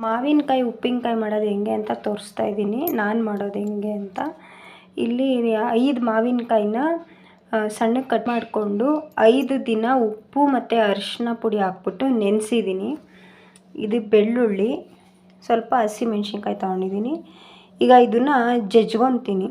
ಮಾವಿನಕಾಯಿ ಉಪ್ಪಿನಕಾಯಿ ಮಾಡೋದು ಹೆಂಗೆ ಅಂತ ತೋರಿಸ್ತಾ ಇದ್ದೀನಿ. ನಾನು ಮಾಡೋದು ಹೆಂಗೆ ಅಂತ. ಇಲ್ಲಿ 5 ಮಾವಿನಕಾಯಿನ ಸಣ್ಣಗೆ ಕಟ್ ಮಾಡಿಕೊಂಡು 5 ದಿನ ಉಪ್ಪು ಮತ್ತು ಅರಿಶಿನ ಪುಡಿ ಹಾಕ್ಬಿಟ್ಟು ನೆನೆಸಿದ್ದೀನಿ. ಇದು ಬೆಳ್ಳುಳ್ಳಿ, ಸ್ವಲ್ಪ ಹಸಿಮೆಣ್ಸಿನ್ಕಾಯಿ ತೊಗೊಂಡಿದ್ದೀನಿ. ಈಗ ಇದನ್ನು ಜಜ್ಕೊತೀನಿ.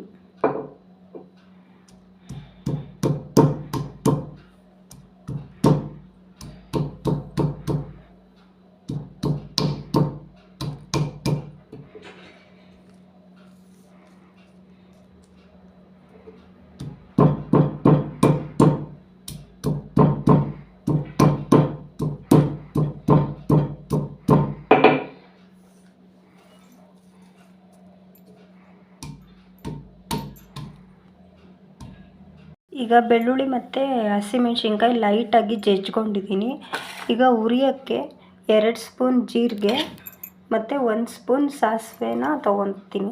ಈಗ ಬೆಳ್ಳುಳ್ಳಿ ಮತ್ತು ಹಸಿಮೆಣ್ಸಿನ್ಕಾಯಿ ಲೈಟಾಗಿ ಜಜ್ಕೊಂಡಿದ್ದೀನಿ. ಈಗ ಹುರಿಯೋಕ್ಕೆ 2 ಸ್ಪೂನ್ ಜೀರಿಗೆ ಮತ್ತು 1 ಸ್ಪೂನ್ ಸಾಸಿವೆನ ತೊಗೊತೀನಿ.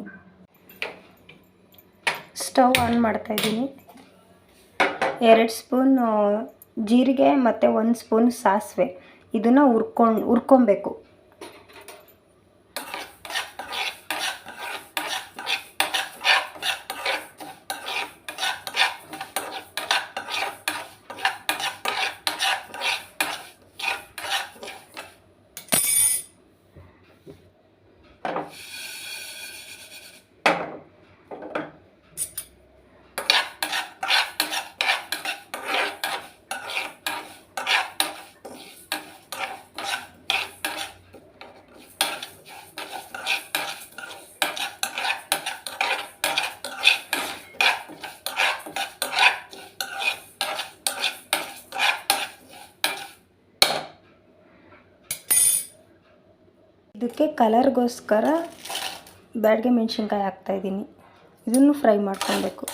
ಸ್ಟವ್ ಆನ್ ಮಾಡ್ತಾಯಿದ್ದೀನಿ. 2 ಸ್ಪೂನ್ ಜೀರಿಗೆ ಮತ್ತು 1 ಸ್ಪೂನ್ ಸಾಸಿವೆ, ಇದನ್ನು ಹುರ್ಕೊಬೇಕು. ಇದಕ್ಕೆ ಕಲರ್ಗೋಸ್ಕರ ಬ್ಯಾಡಗೆ ಮೆಣಸಿನ್ಕಾಯಿ ಹಾಕ್ತಾಯಿದ್ದೀನಿ. ಇದನ್ನು ಫ್ರೈ ಮಾಡ್ಕೊಬೇಕು.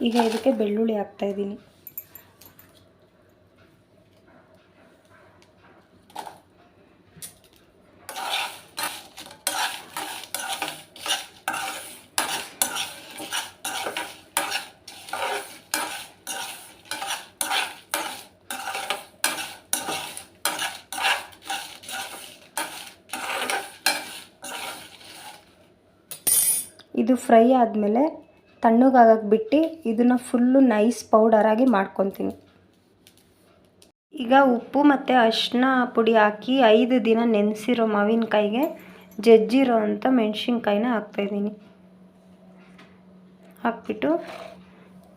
ಈಗ ಇದಕ್ಕೆ ಬೆಳ್ಳುಳ್ಳಿ ಹಾಕ್ತಾಯಿದ್ದೀನಿ. ಇದು ಫ್ರೈ ಆದಮೇಲೆ ತಣ್ಣಗಾಗಕ್ಕೆ ಬಿಟ್ಟು ಇದನ್ನು ಫುಲ್ಲು ನೈಸ್ ಪೌಡರಾಗಿ ಮಾಡ್ಕೊತೀನಿ. ಈಗ ಉಪ್ಪು ಮತ್ತು ಅರಿಶಿನ ಪುಡಿ ಹಾಕಿ 5 ದಿನ ನೆನೆಸಿರೋ ಮಾವಿನಕಾಯಿಗೆ ಜಜ್ಜಿರೋ ಅಂಥ ಮೆಣಸಿನ್ಕಾಯಿನ ಹಾಕ್ತಾಯಿದ್ದೀನಿ. ಹಾಕ್ಬಿಟ್ಟು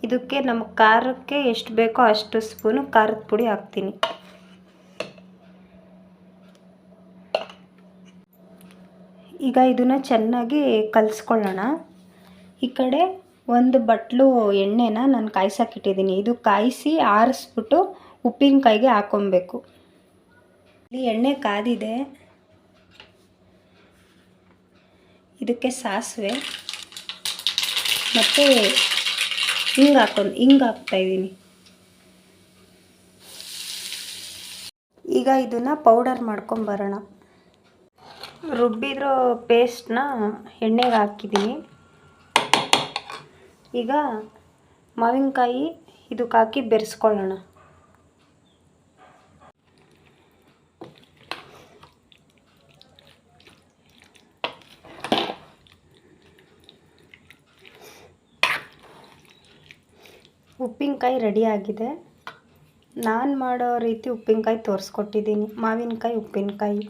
ಇದಕ್ಕೆ ನಮ್ಮ ಖಾರಕ್ಕೆ ಎಷ್ಟು ಬೇಕೋ ಅಷ್ಟು ಸ್ಪೂನು ಖಾರದ ಪುಡಿ ಹಾಕ್ತೀನಿ. ಈಗ ಇದನ್ನು ಚೆನ್ನಾಗಿ ಕಲಿಸ್ಕೊಳ್ಳೋಣ. ಈ ಕಡೆ 1 ಬಟ್ಲು ಎಣ್ಣೆನ ನಾನು ಕಾಯ್ಸೋಕ್ಕಿಟ್ಟಿದ್ದೀನಿ. ಇದು ಕಾಯಿಸಿ ಆರಿಸ್ಬಿಟ್ಟು ಉಪ್ಪಿನಕಾಯಿಗೆ ಹಾಕ್ಕೊಬೇಕು. ಇಲ್ಲಿ ಎಣ್ಣೆ ಕಾದಿದೆ. ಇದಕ್ಕೆ ಸಾಸಿವೆ ಮತ್ತು ಹಿಂಗೆ ಹಾಕ್ತಾಯಿದ್ದೀನಿ. ಈಗ ಇದನ್ನು ಪೌಡರ್ ಮಾಡ್ಕೊಂಬರೋಣ. ರುಬ್ಬಿದ್ರೋ ಪೇಸ್ಟ್ನ ಎಣ್ಣೆಗೆ ಹಾಕಿದ್ದೀನಿ. ಈಗ ಮಾವಿನಕಾಯಿ ಇದಕ್ಕೆ ಹಾಕಿ ಬೆರೆಸ್ಕೊಳ್ಳೋಣ. ಉಪ್ಪಿನಕಾಯಿ ರೆಡಿಯಾಗಿದೆ. ನಾನು ಮಾಡೋ ರೀತಿ ಉಪ್ಪಿನಕಾಯಿ ತೋರಿಸ್ಕೊಟ್ಟಿದ್ದೀನಿ. ಮಾವಿನಕಾಯಿ ಉಪ್ಪಿನಕಾಯಿ.